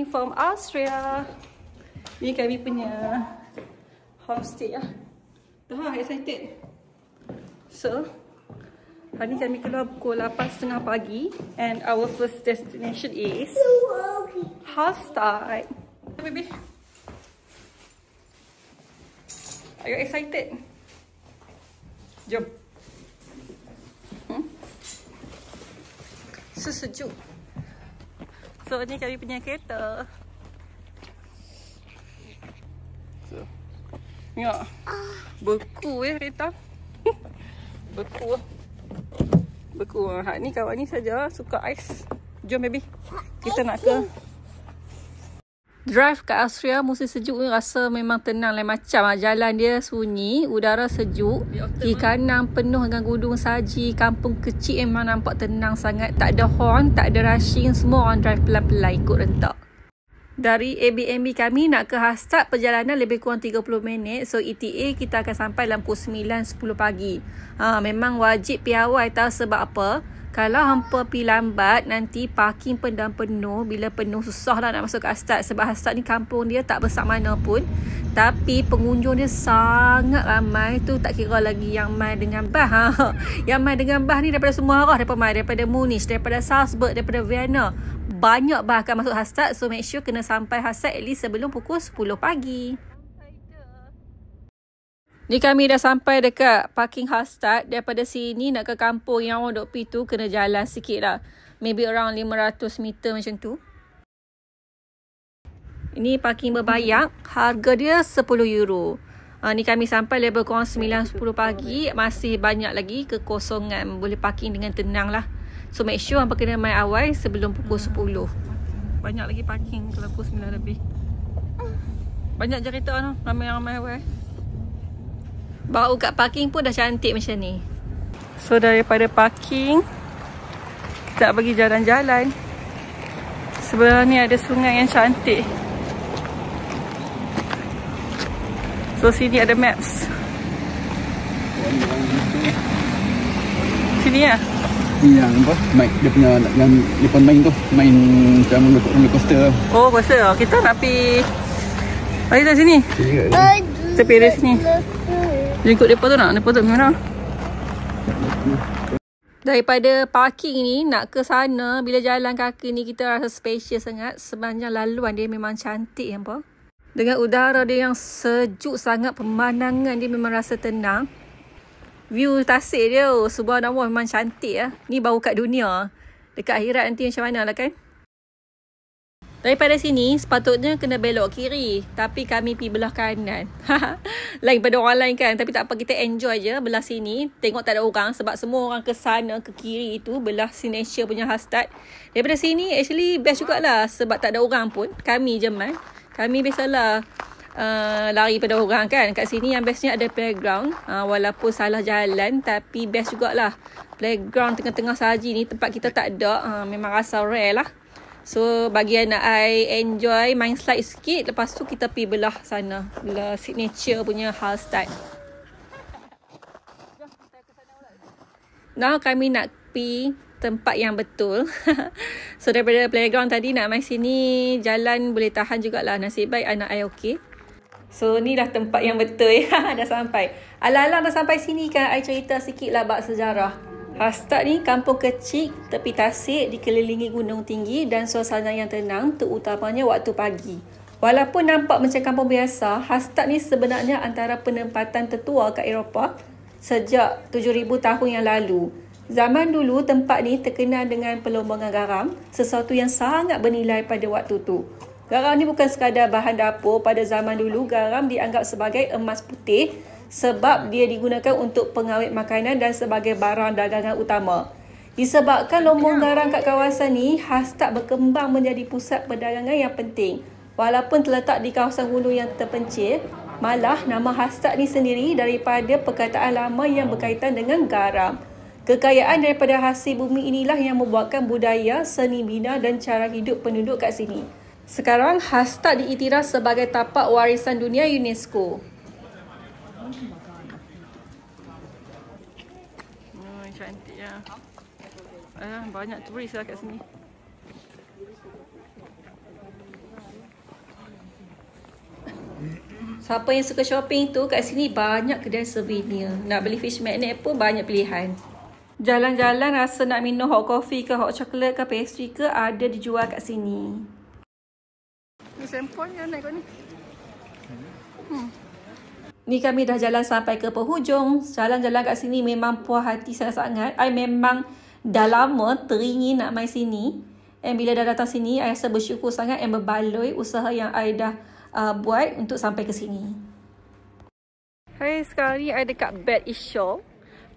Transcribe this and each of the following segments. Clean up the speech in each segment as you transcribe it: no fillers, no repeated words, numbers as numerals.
coming from Austria. Ini kami punya homestay lah. Dah excited. So, hari ni kami keluar pukul 8.30 pagi. And our first destination is Hallstatt. Baby, are you excited? Jom. Sejuk. So, ni kami punya kereta. So, tengok. Beku kereta. Beku. Ni kawan ni saja suka ais. Jom baby. Kita nak ke drive kat Austria. Musim sejuk ni rasa memang tenang lain macam. Jalan dia sunyi, udara sejuk, kiri kanan penuh dengan gunung saji. Kampung kecil memang nampak tenang sangat. Tak ada horn, tak ada rushing. Semua orang drive pelan-pelan ikut rentak. Dari Airbnb kami nak ke Hallstatt perjalanan lebih kurang 30 minit. So ETA kita akan sampai dalam pukul 9.10 pagi. Memang wajib piawai tahu sebab apa? Kalau hampa pergi lambat nanti parking pun dah penuh. Bila penuh susah lah nak masuk ke Hallstatt. Sebab Hallstatt ni kampung dia tak besar mana pun. Tapi pengunjung dia sangat ramai. Tu tak kira lagi yang mai dengan bas. Yang mai dengan bas ni daripada semua arah. Daripada Munich, daripada Salzburg, daripada Vienna. Banyak bas akan masuk Hallstatt. So make sure kena sampai Hallstatt at least sebelum pukul 10 pagi. Ni kami dah sampai dekat parking Hallstatt. Daripada sini nak ke kampung yang orang duk pergi tu kena jalan sikit lah. Maybe around 500 meter macam tu. Ini parking berbayar. Harga dia 10 euro. Ni kami sampai lebih kurang 9.10 pagi. Masih banyak lagi kekosongan. Boleh parking dengan tenang lah. So make sure hampa kena mai awal sebelum pukul 10. Banyak lagi parking kalau pukul 9 lebih. Banyak cerita tu. Ramai-ramai awal. Bau kat parking pun dah cantik macam ni. So daripada parking kita pergi jalan-jalan. Sebelah ni ada sungai yang cantik. So sini ada maps. Sini lah. Ni yang apa? Dia punya yang depan main tu. Main macam roller coaster. Oh, coaster. Kita nak pergi. Mari dari sini. Tepi dari sini. Jengkut depa tu nak. Depa tu mana? Daripada parking ni nak ke sana, bila jalan kaki ni kita rasa spacious sangat. Sepanjang laluan dia memang cantik hampa. Dengan udara dia yang sejuk sangat, pemandangan dia memang rasa tenang. View tasik dia, subhanallah memang cantik lah. Ni baru kat dunia. Dekat akhirat nanti macam mana lah kan? Daripada sini, sepatutnya kena belok kiri. Tapi kami pergi belah kanan. Lain pada orang lain kan. Tapi tak apa, kita enjoy je belah sini. Tengok tak ada orang. Sebab semua orang ke sana, ke kiri itu. Belah signature punya Hallstatt. Daripada sini, actually best jugalah. Sebab tak ada orang pun. Kami je man. Kami biasalah lari pada orang kan. Kat sini yang bestnya ada playground. Walaupun salah jalan. Tapi best jugalah. Playground tengah-tengah saji ni. Tempat kita tak ada. Memang rasa rare lah. So bagi anak I enjoy main slide sikit. Lepas tu kita pergi belah sana. Belah signature punya Hallstatt. Now kami nak pergi tempat yang betul. So daripada playground tadi nak main sini. Jalan boleh tahan jugalah. Nasib baik anak I okey. So ni dah tempat yang betul ya. Dah sampai. Alang-alang dah sampai sini kan I cerita sikit lah bab sejarah. Hallstatt ni kampung kecil tepi tasik dikelilingi gunung tinggi dan suasana yang tenang terutamanya waktu pagi. Walaupun nampak macam kampung biasa, Hallstatt ni sebenarnya antara penempatan tertua kat Eropah sejak 7,000 tahun yang lalu. Zaman dulu tempat ni terkenal dengan perlombangan garam, sesuatu yang sangat bernilai pada waktu tu. Garam ni bukan sekadar bahan dapur. Pada zaman dulu garam dianggap sebagai emas putih sebab dia digunakan untuk pengawet makanan dan sebagai barang dagangan utama. Disebabkan lombong garam kat kawasan ni, Hallstatt berkembang menjadi pusat perdagangan yang penting. Walaupun terletak di kawasan gunung yang terpencil, malah nama Hallstatt ni sendiri daripada perkataan lama yang berkaitan dengan garam. Kekayaan daripada hasil bumi inilah yang membuatkan budaya, seni bina dan cara hidup penduduk kat sini. Sekarang Hallstatt diiktiraf sebagai tapak warisan dunia UNESCO. Cantik ya. Banyak turis lah kat sini. Siapa yang suka shopping tu, kat sini banyak kedai souvenir. Nak beli fish magnet pun banyak pilihan. Jalan-jalan rasa nak minum hot coffee ke hot chocolate ke pastry ke, ada dijual kat sini. Ni sampel yang naik kat ni. Ni kami dah jalan sampai ke penghujung. Jalan-jalan kat sini memang puas hati sangat-sangat. I memang dah lama teringin nak main sini. And bila dah datang sini, I rasa bersyukur sangat and berbaloi usaha yang I dah buat untuk sampai ke sini. Hai, sekarang ni I dekat Bed East Shore.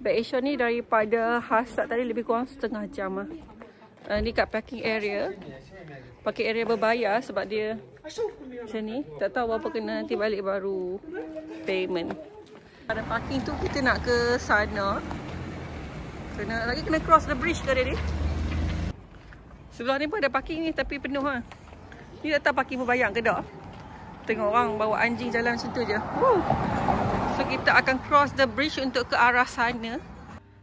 Bed East Shore ni daripada Hasad tadi lebih kurang setengah jam. Ni kat parking area. Parking area berbayar sebab dia macam ni. Tak tahu berapa kena, nanti balik baru payment. Pada parking tu kita nak ke sana. Kena cross the bridge ke dia ni. Sebelah ni pun ada parking ni tapi penuh ha. Ni tak tahu parking berbayar ke tak. Tengok orang bawa anjing jalan macam tu je. So kita akan cross the bridge untuk ke arah sana.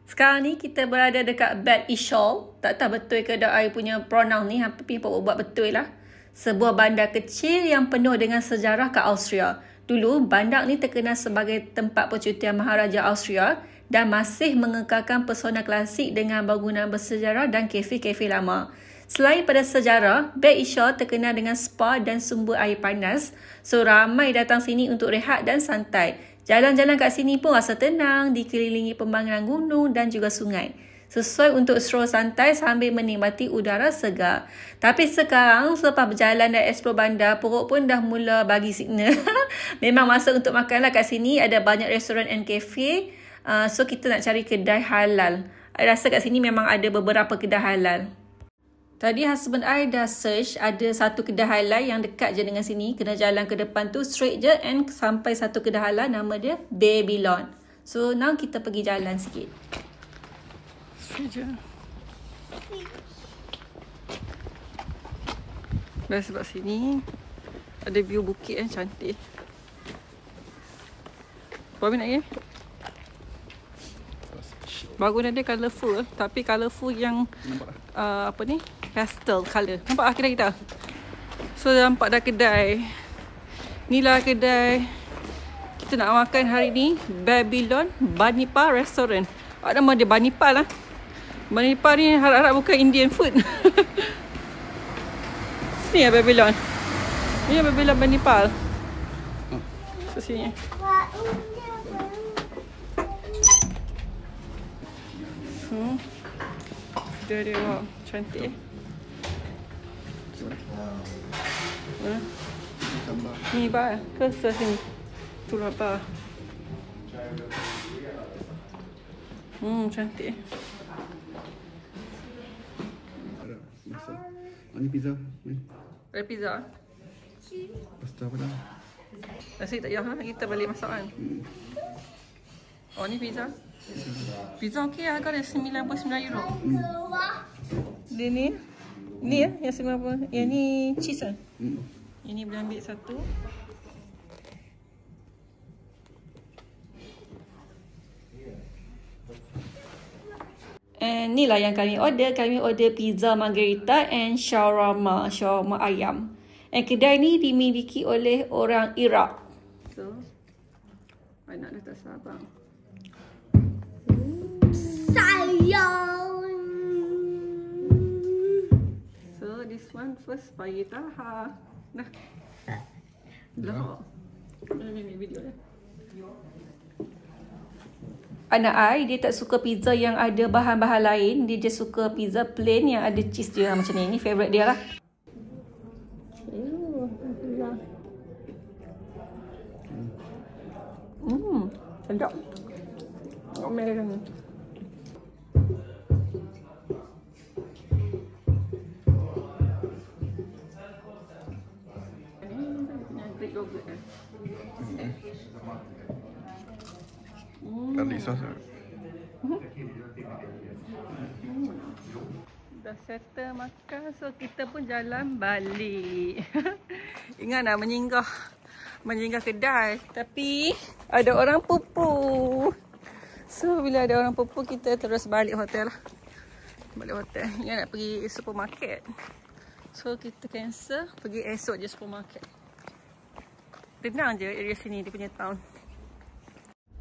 Sekarang ni kita berada dekat Bed East Shore. Tak tahu betul ke tak I punya pronoun ni. Hampir buat betul lah. Sebuah bandar kecil yang penuh dengan sejarah ke Austria. Dulu bandar ni terkenal sebagai tempat percutian Maharaja Austria dan masih mengekalkan pesona klasik dengan bangunan bersejarah dan kafe-kafe lama. Selain pada sejarah, Bed East Shore terkenal dengan spa dan sumber air panas. So ramai datang sini untuk rehat dan santai. Jalan-jalan kat sini pun rasa tenang, dikelilingi pembangunan gunung dan juga sungai. Sesuai untuk stroll santai sambil menikmati udara segar. Tapi sekarang selepas berjalan dan explore bandar, perut pun dah mula bagi signal. Memang masa untuk makan lah kat sini. Ada banyak restoran and cafe. So kita nak cari kedai halal. I rasa kat sini memang ada beberapa kedai halal. Tadi husband I dah search, ada satu kedai halal yang dekat je dengan sini. Kena jalan ke depan tu straight je and sampai satu kedai halal, nama dia Babylon. So now kita pergi jalan sikit. Straight je. Dah sebab sini ada view bukit yang cantik. Berapa nak pergi? Bangunan dia colourful, tapi colourful yang apa ni? Pastel colour. Nampak lah kedai kita. So nampak dah kedai. Inilah kedai kita nak makan hari ni. Babylon Banipa Restaurant. Nama dia Banipa lah. Banipa ni harap-harap bukan Indian food. Ni ya Babylon. Ni ya Babylon Banipa. So sini. Dia wow, cantik. Ni ba ke sini. Tu apa? Cantik. Ini pizza. Ada pizza. Pasta apa dah? Nasi tak payah kita balik masak kan. Oh ni pizza. Pizza okey, harga dia 99 euro. Dia ni ya yang 90. Yang ni cheese kan? Ini boleh ambil satu. And ni lah yang kami order. Kami order pizza margherita and shawarma ayam. And kedai ni dimiliki oleh orang Iraq. So, nak dah tak sabar. Sayang. So this one first bagi Taha. Dah. Dah. Ini video dah. Anak I dia tak suka pizza yang ada bahan-bahan lain. Dia just suka pizza plain yang ada cheese dia macam ni. Ini favourite dia lah. Sedap. American. Garlic sauce. Dah settle makan, so kita pun jalan balik. Ingat nak menyinggah kedai, tapi ada orang pupu. So bila ada orang pupu, kita terus balik hotel lah. Balik hotel. Ingat nak pergi supermarket, so kita cancel, pergi esok je supermarket. Tenang je area sini, dia punya town.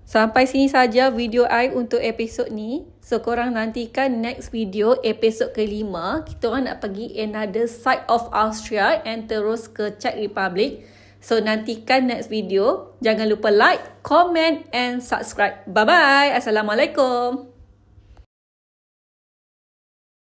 Sampai sini saja video I untuk episod ni. So korang nantikan next video episod ke-5. Kita orang nak pergi another side of Austria and terus ke Czech Republic. So nantikan next video. Jangan lupa like, comment and subscribe. Bye bye. Assalamualaikum.